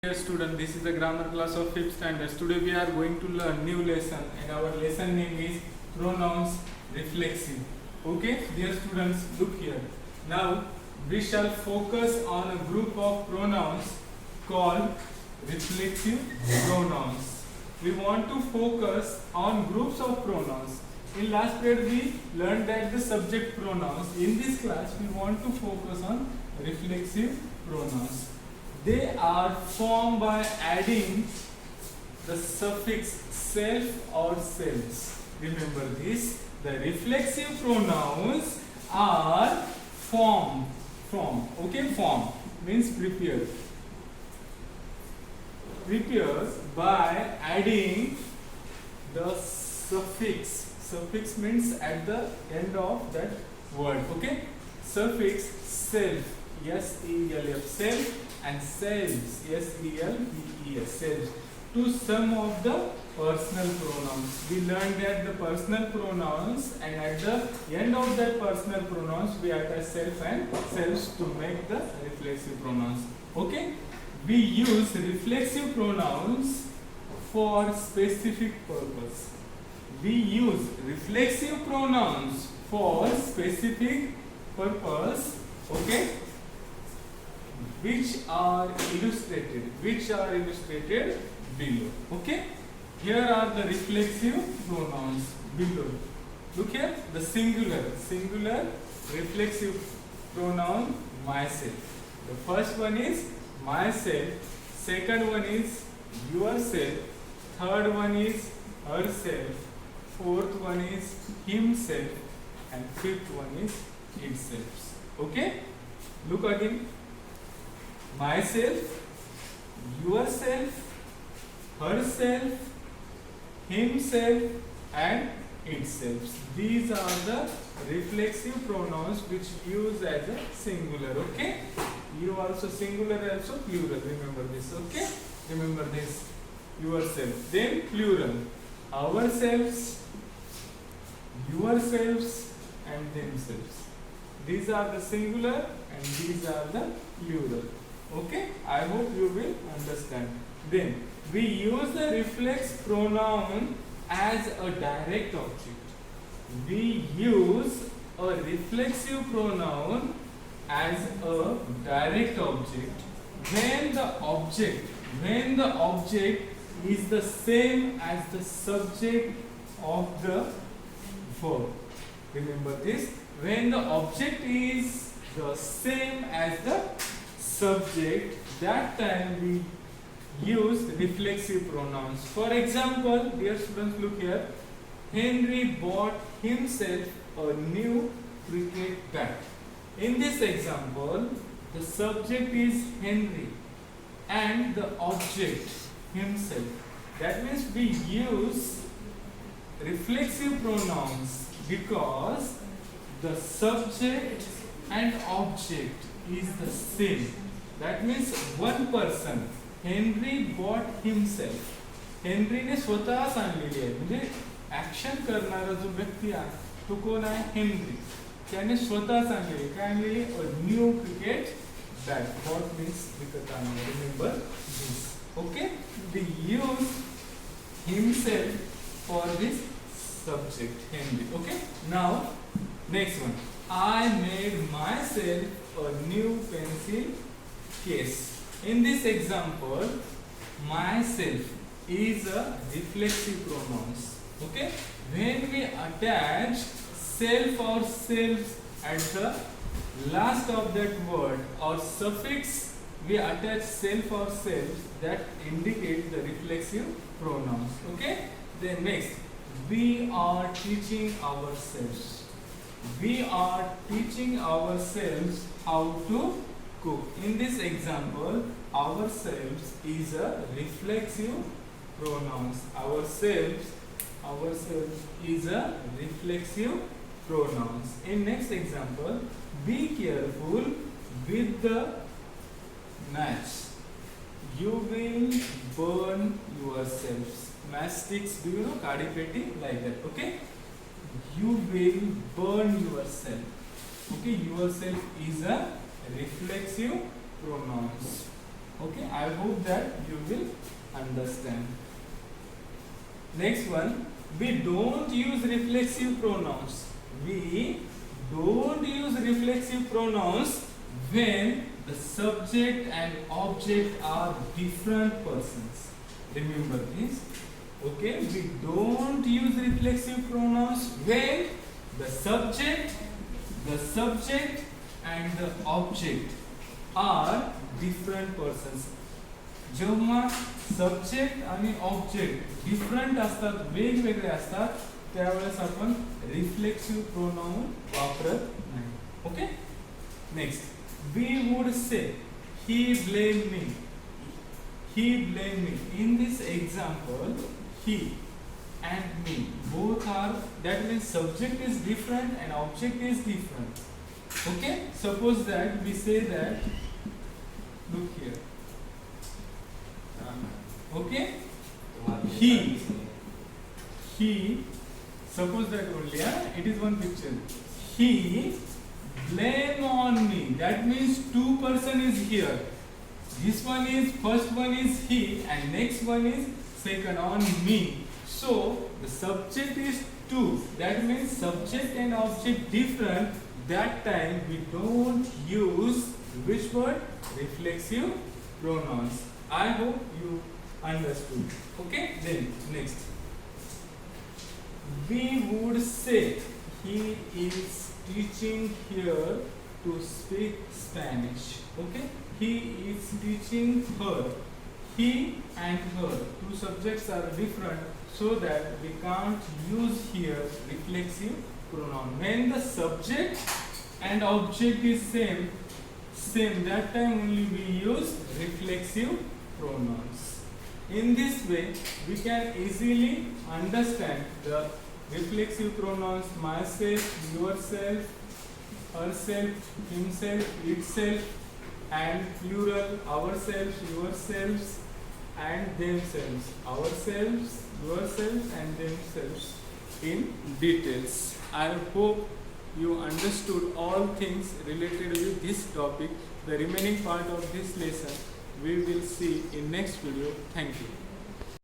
Dear student, this is the grammar class of 5th standard. Today we are going to learn new lesson and our lesson name is pronouns reflexive. Okay, dear students, look here. Now we shall focus on a group of pronouns called reflexive pronouns. We want to focus on groups of pronouns. In last period we learned that the subject pronouns. In this class we want to focus on reflexive pronouns. They are formed by adding the suffix self or selves. Remember this. The reflexive pronouns are formed. Okay, form means prepared. Prepared by adding the suffix. Suffix means at the end of that word. Okay. Suffix self. S-E-L-F, self, and selves, S-E-L-V-E-S, selves, to some of the personal pronouns. We learned that the personal pronouns, and at the end of that personal pronouns we attach self and selves to make the reflexive pronouns. Okay? We use reflexive pronouns for specific purpose. We use reflexive pronouns for specific purpose. Okay? Which are illustrated below. Okay, here are the reflexive pronouns below. Look here, the singular reflexive pronoun myself. The first one is myself, second one is yourself, third one is herself, fourth one is himself, and fifth one is itself. Okay, look again. Myself, yourself, herself, himself, and itself. These are the reflexive pronouns which use as a singular. Okay? You also singular, also plural. Remember this. Okay? Remember this. Yourself. Then plural. Ourselves, yourselves, and themselves. These are the singular and these are the plural. Okay, I hope you will understand. Then we use the reflex pronoun as a direct object. We use a reflexive pronoun as a direct object when the object is the same as the subject of the verb. Remember this. When the object is the same as the subject, that time we use reflexive pronouns. For example, dear students, look here. Henry bought himself a new cricket bat. In this example, the subject is Henry and the object himself. That means we use reflexive pronouns because the subject and object is the same. That means one person, Henry bought himself. Henry ने स्वतः सांगलेली आहे, म्हणजे action करणारा जो व्यक्ती आहे तो कोण आहे? हेनरी. त्याने स्वतः सांगलेली काय आणलेली? A new cricket bat. Bought means विकत आणले. Remember this. Okay, we use himself for this subject Henry. Okay, now next one. I made myself a new pencil case. In this example, myself is a reflexive pronouns. Okay, when we attach self or selves at the last of that word or suffix, we attach self or selves that indicate the reflexive pronouns. Okay, then next. We are teaching ourselves. We are teaching ourselves how to cook. In this example, ourselves is a reflexive pronouns. Ourselves is a reflexive pronouns. In next example, be careful with the match. You will burn yourselves. Matchsticks, do you know? Kadi peti, like that. Okay, you will burn yourself. Okay, yourself is a reflexive pronouns. Okay, I hope that you will understand. Next one, we don't use reflexive pronouns. We don't use reflexive pronouns when the subject and object are different persons. Remember this. Okay, we don't use reflexive pronouns when the subject and the object are different persons. जेव्हा subject आणि object different असतात, वेगवेगळे असतात, त्यावेळेस आपण reflexive pronoun वापरत नाही. Okay, next, we would say he blame me. He blamed me. In this example, he and me both are, that means subject is different and object is different. Okay, suppose that we say that, look here. Okay, he, suppose that only, it is one picture. He blame on me. That means two person is here. This one is, first one is he and next one is second on me. So the subject is two. That means subject and object different. That time we don't use which word? Reflexive pronouns. I hope you understood. Okay, then next. We would say he is teaching here to speak Spanish. Okay, he is teaching her. He and her, two subjects are different, so that we can't use here reflexive pronoun. When the subject and object is same, that time only we use reflexive pronouns. In this way, we can easily understand the reflexive pronouns myself, yourself, herself, himself, itself, and plural ourselves, yourselves, and themselves. Ourselves, yourselves, and themselves in details. I hope you understood all things related with this topic. The remaining part of this lesson we will see in next video. Thank you.